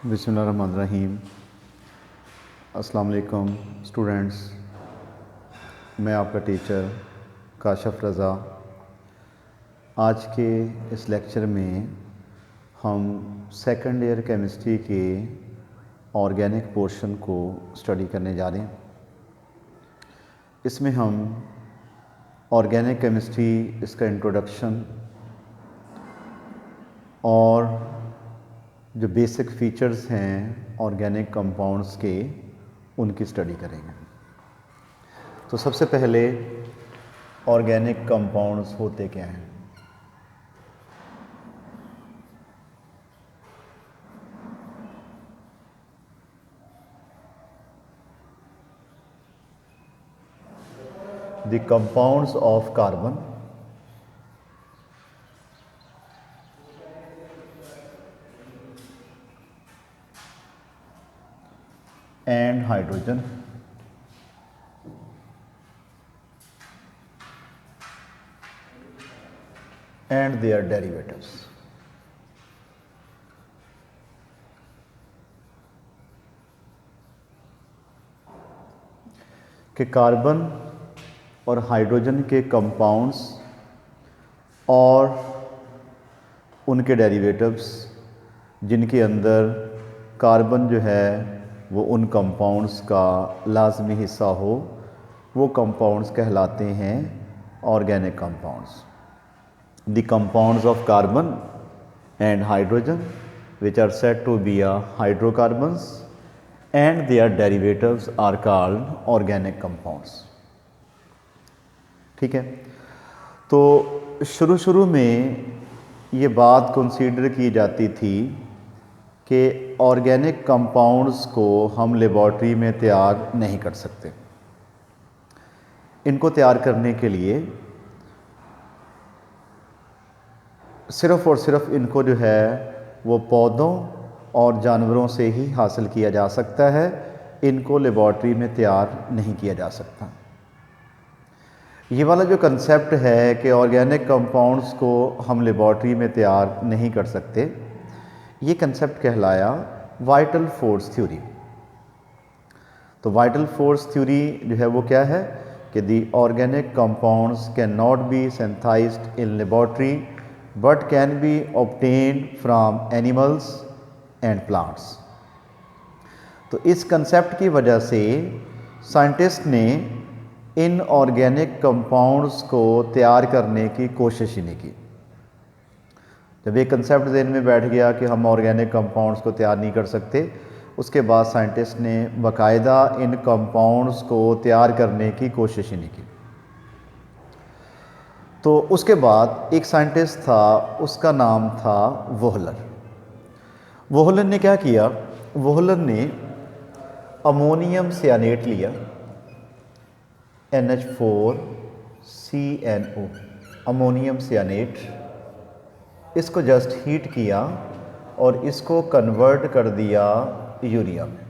बिस्मिल्लाहिर्रहमानिर्रहीम। अस्सलाम वालेकुम स्टूडेंट्स, मैं आपका टीचर काशिफ़ रज़ा। आज के इस लेक्चर में हम सेकंड ईयर केमिस्ट्री के ऑर्गेनिक पोर्शन को स्टडी करने जा रहे हैं। इसमें हम ऑर्गेनिक केमिस्ट्री, इसका इंट्रोडक्शन और जो बेसिक फीचर्स हैं ऑर्गेनिक कंपाउंड्स के, उनकी स्टडी करेंगे। तो सबसे पहले ऑर्गेनिक कंपाउंड्स होते क्या हैं? The compounds of carbon and hydrogen and their derivatives. कि कार्बन और हाइड्रोजन के कंपाउंड्स और उनके डेरिवेटिव्स, जिनके अंदर कार्बन जो है वो उन कंपाउंड्स का लाजमी हिस्सा हो, वो कंपाउंड्स कहलाते हैं organic compounds. The compounds of carbon and hydrogen which are said to be hydrocarbons and their derivatives are called organic compounds. ठीक है, तो शुरू में ये बात कंसीडर की जाती थी कि ऑर्गेनिक कंपाउंड्स को हम लेबॉर्ट्री में तैयार नहीं कर सकते। इनको तैयार करने के लिए सिर्फ़ और सिर्फ इनको जो है वो पौधों और जानवरों से ही हासिल किया जा सकता है। इनको लेबॉर्ट्री में तैयार नहीं किया जा सकता। ये वाला जो कंसेप्ट है कि ऑर्गेनिक कंपाउंड्स को हम लेबॉर्ट्री में तैयार नहीं कर सकते, ये कंसेप्ट कहलाया वाइटल फोर्स थ्योरी। तो वाइटल फोर्स थ्योरी जो है वो क्या है कि the organic compounds can not be synthesised in laboratory but can be obtained from animals and plants. तो इस कंसेप्ट की वजह से साइंटिस्ट ने इन ऑर्गेनिक कंपाउंड्स को तैयार करने की कोशिश ही नहीं की। जब ये कंसेप्ट ज़हन में बैठ गया कि हम ऑर्गेनिक कंपाउंड्स को तैयार नहीं कर सकते, उसके बाद साइंटिस्ट ने बाकायदा इन कंपाउंड्स को तैयार करने की कोशिश ही नहीं की। तो उसके बाद एक साइंटिस्ट था, उसका नाम था वोहलर। वोहलर ने क्या किया? वोहलर ने अमोनियम सियानेट लिया, NH4CNO, अमोनियम सियानेट। इसको जस्ट हीट किया और इसको कन्वर्ट कर दिया यूरिया में।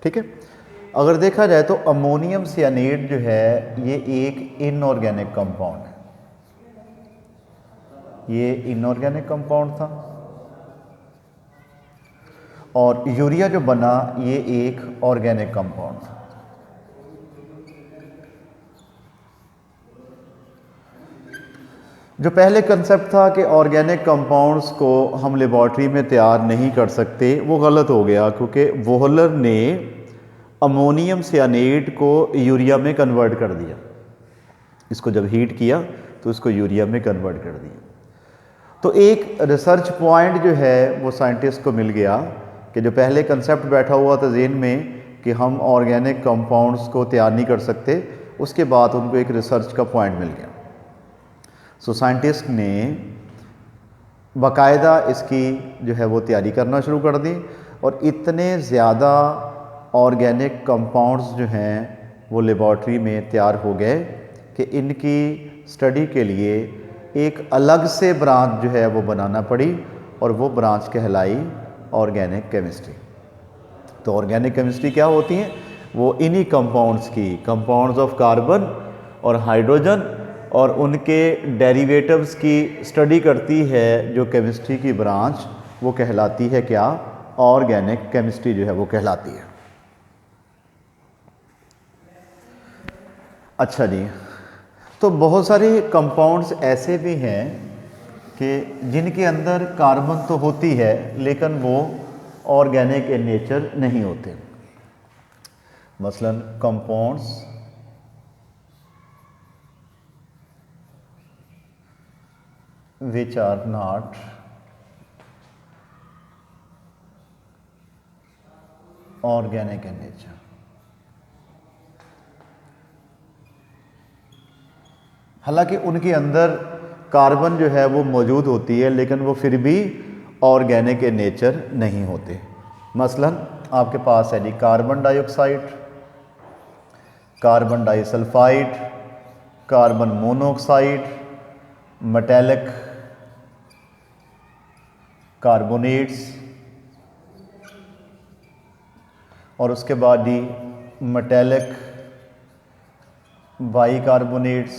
ठीक है, अगर देखा जाए तो अमोनियम सियानेट जो है ये एक इनऑर्गेनिक कंपाउंड है। ये इनऑर्गेनिक कंपाउंड था और यूरिया जो बना ये एक ऑर्गेनिक कंपाउंड था। जो पहले कंसेप्ट था कि ऑर्गेनिक कंपाउंड्स को हम लेबॉर्ट्री में तैयार नहीं कर सकते, वो गलत हो गया, क्योंकि वोहलर ने अमोनियम सियानेट को यूरिया में कन्वर्ट कर दिया। इसको जब हीट किया तो इसको यूरिया में कन्वर्ट कर दिया। तो एक रिसर्च पॉइंट जो है वो साइंटिस्ट को मिल गया कि जो पहले कंसेप्ट बैठा हुआ था ज़हन में कि हम ऑर्गेनिक कंपाउंड्स को तैयार नहीं कर सकते, उसके बाद उनको एक रिसर्च का पॉइंट मिल गया। सो साइंटिस्ट ने बाकायदा इसकी जो है वो तैयारी करना शुरू कर दी और इतने ज़्यादा ऑर्गेनिक कंपाउंड्स जो हैं वो लेबॉर्ट्री में तैयार हो गए कि इनकी स्टडी के लिए एक अलग से ब्रांच जो है वो बनाना पड़ी और वो ब्रांच कहलाई ऑर्गेनिक केमिस्ट्री। तो ऑर्गेनिक केमिस्ट्री क्या होती है? वो इन्हीं कंपाउंड्स की, कंपाउंड्स ऑफ कार्बन और हाइड्रोजन और उनके डेरिवेटिव्स की स्टडी करती है जो केमिस्ट्री की ब्रांच, वो कहलाती है क्या? ऑर्गेनिक केमिस्ट्री जो है वो कहलाती है। अच्छा जी, तो बहुत सारे कंपाउंड्स ऐसे भी हैं कि जिनके अंदर कार्बन तो होती है लेकिन वो ऑर्गेनिक इन नेचर नहीं होते। मसलन compounds which are not organic in nature। हालांकि उनके अंदर कार्बन जो है वो मौजूद होती है लेकिन वो फिर भी ऑर्गेनिक इन नेचर नहीं होते। मसलन आपके पास है जी carbon dioxide, carbon disulphide, carbon monoxide, metallic carbonates, और उसके बाद ही मेटालिक बाइकार्बोनेट्स।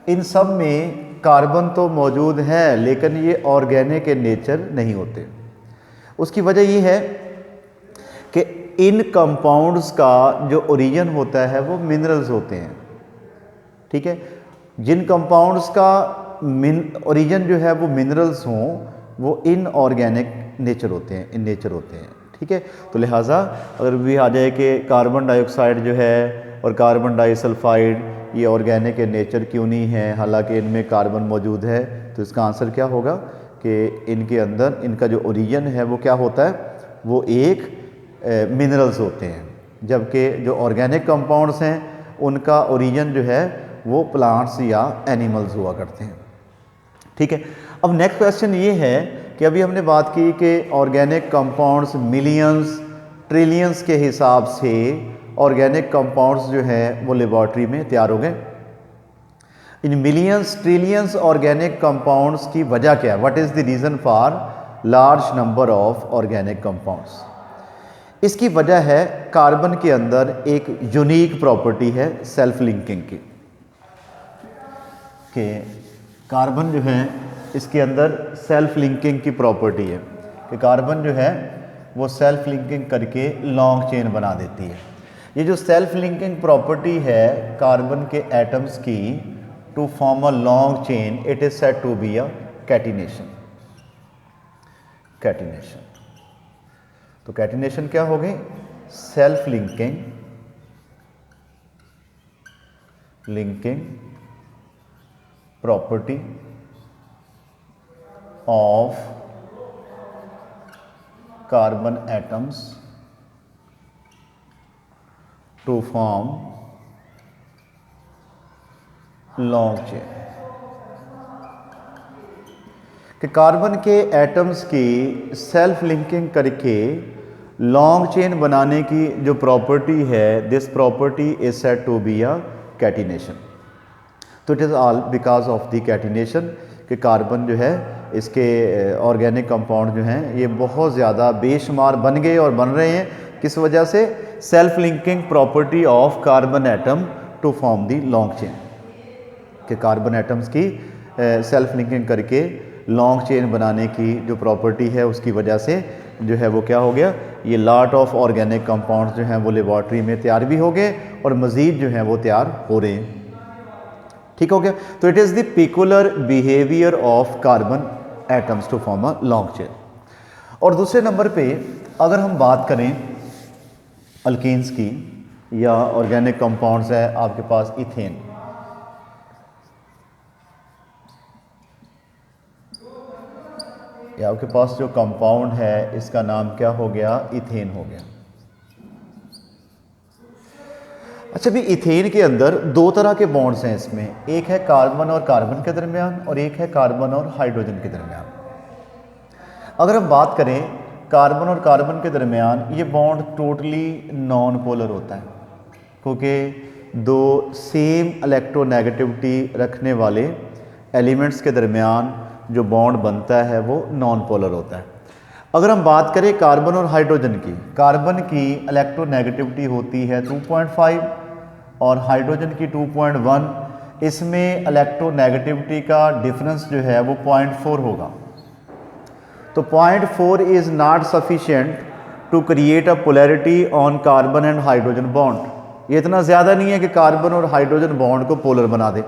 इन सब में कार्बन तो मौजूद है लेकिन ये ऑर्गेनिक इन नेचर नहीं होते। उसकी वजह ये है कि इन कंपाउंड्स का जो ओरिजिन होता है वो मिनरल्स होते हैं। ठीक है, जिन कंपाउंड्स का ओरिजिन जो है वो मिनरल्स हों वो इनऑर्गेनिक नेचर होते हैं, इन नेचर होते हैं। ठीक है, तो लिहाजा अगर भी आ जाए कि कार्बन डाइऑक्साइड जो है और कार्बन डाइसल्फाइड ये ऑर्गेनिक इन नेचर क्यों नहीं है हालांकि इनमें कार्बन मौजूद है, तो इसका आंसर क्या होगा कि इनके अंदर इनका जो ओरिजिन है वो क्या होता है, वो एक मिनरल्स होते हैं, जबकि जो ऑर्गेनिक कंपाउंड्स हैं उनका ओरिजिन जो है वो प्लांट्स या एनिमल्स हुआ करते हैं। ठीक है, अब नेक्स्ट क्वेश्चन ये है कि अभी हमने बात की कि ऑर्गेनिक कंपाउंड्स मिलियंस ट्रिलियंस के हिसाब से ऑर्गेनिक कंपाउंड्स जो हैं वो लेबॉर्ट्री में तैयार हो गए। In millions trillions organic compounds की वजह क्या है? What is the reason for large number of organic compounds? इसकी वजह है कार्बन के अंदर एक यूनिक प्रॉपर्टी है सेल्फ लिंकिंग की, कि कार्बन जो है इसके अंदर सेल्फ लिंकिंग की प्रॉपर्टी है कि कार्बन जो है वो सेल्फ लिंकिंग करके लॉन्ग चेन बना देती है। ये जो सेल्फ लिंकिंग प्रॉपर्टी है कार्बन के एटम्स की to form a long chain, it is said to be a catenation. Catenation, तो कैटिनेशन क्या हो गई? Self linking property of carbon atoms to form long chain। कि कार्बन के एटम्स की सेल्फ लिंकिंग करके लॉन्ग चेन बनाने की जो प्रॉपर्टी है, this property is said to be a catenation. तो it is all because of the catenation कि कार्बन जो है इसके ऑर्गेनिक कंपाउंड जो हैं ये बहुत ज़्यादा बेशुमार बन गए और बन रहे हैं। किस वजह से? Self linking property of carbon atom to form the long chain, कि कार्बन एटम्स की सेल्फ लिंकिंग करके लॉन्ग चेन बनाने की जो प्रॉपर्टी है उसकी वजह से जो है वो क्या हो गया, ये लॉट ऑफ ऑर्गेनिक कंपाउंड्स जो हैं वो लेबॉर्ट्री में तैयार भी हो गए और मज़ीद जो हैं वो तैयार हो रहे हैं। ठीक हो गया, तो it is the peculiar behaviour of carbon atoms to form a long chain. और दूसरे नंबर पे अगर हम बात करें अल्कीन्स की या ऑर्गेनिक कंपाउंड्स है आपके पास इथेन। या आपके पास जो कंपाउंड है इसका नाम क्या हो गया? इथेन हो गया। अच्छा, भी इथेन के अंदर दो तरह के बॉन्ड्स हैं इसमें, एक है कार्बन और कार्बन के दरमियान और एक है कार्बन और हाइड्रोजन के दरमियान। अगर हम बात करें कार्बन और कार्बन के दरमियान, ये बॉन्ड टोटली नॉन पोलर होता है क्योंकि दो सेम इलेक्ट्रोनेगेटिविटी रखने वाले एलिमेंट्स के दरमियान जो बॉन्ड बनता है वो नॉन पोलर होता है। अगर हम बात करें कार्बन और हाइड्रोजन की, कार्बन की इलेक्ट्रोनेगेटिविटी होती है 2.5 और हाइड्रोजन की 2.1, इसमें इलेक्ट्रोनेगेटिविटी का डिफरेंस जो है वो 0.4 होगा। तो 0.4 is not sufficient to create a polarity on carbon and hydrogen bond. ये इतना ज़्यादा नहीं है कि कार्बन और हाइड्रोजन बॉन्ड को पोलर बना दे,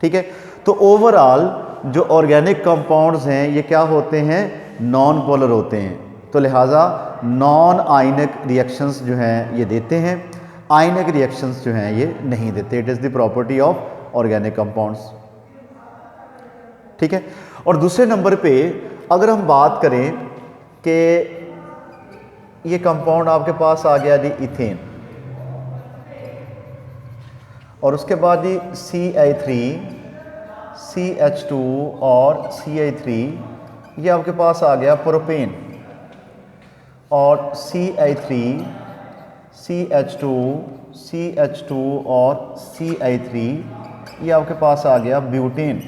ठीक है। तो ओवरऑल जो ऑर्गेनिक कंपाउंड्स हैं ये क्या होते हैं, नॉन पोलर होते हैं। तो लिहाजा नॉन आयनिक रिएक्शंस जो हैं ये देते हैं, आयनिक रिएक्शंस जो हैं ये नहीं देते। It is the property of organic compounds, ठीक है। और दूसरे नंबर पे अगर हम बात करें कि ये कंपाउंड आपके पास आ गया जी इथेन, और उसके बाद जी CH3, CH2 और CH3, ये आपके पास आ गया प्रोपेन, और CH3, CH2, CH2 और CH3, ये आपके पास आ गया ब्यूटेन।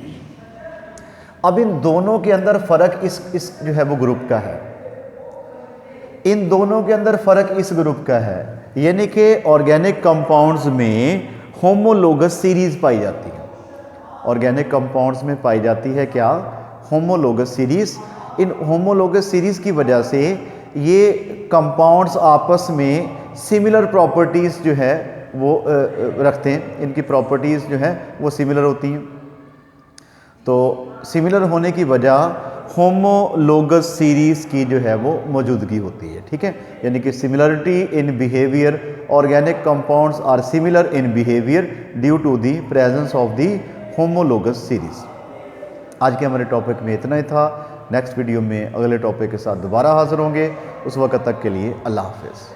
अब इन दोनों के अंदर फ़र्क इस जो है वो ग्रुप का है, इन दोनों के अंदर फ़र्क इस ग्रुप का है, यानी कि ऑर्गेनिक कंपाउंड्स में होमोलोगस सीरीज़ पाई जाती है। ऑर्गेनिक कंपाउंड्स में पाई जाती है क्या, होमोलोगस सीरीज़। इन होमोलोगस सीरीज़ की वजह से ये कंपाउंड्स आपस में सिमिलर प्रॉपर्टीज़ जो है वो रखते हैं, इनकी प्रॉपर्टीज़ जो है वो सिमिलर होती हैं। तो सिमिलर होने की वजह होमोलोगस सीरीज़ की जो है वो मौजूदगी होती है, ठीक है। यानी कि similarity in behaviour, organic compounds are similar in behaviour due to the presence of the homologous series. आज के हमारे टॉपिक में इतना ही था। नेक्स्ट वीडियो में अगले टॉपिक के साथ दोबारा हाजिर होंगे। उस वक्त तक के लिए अल्लाह हाफ़िज़।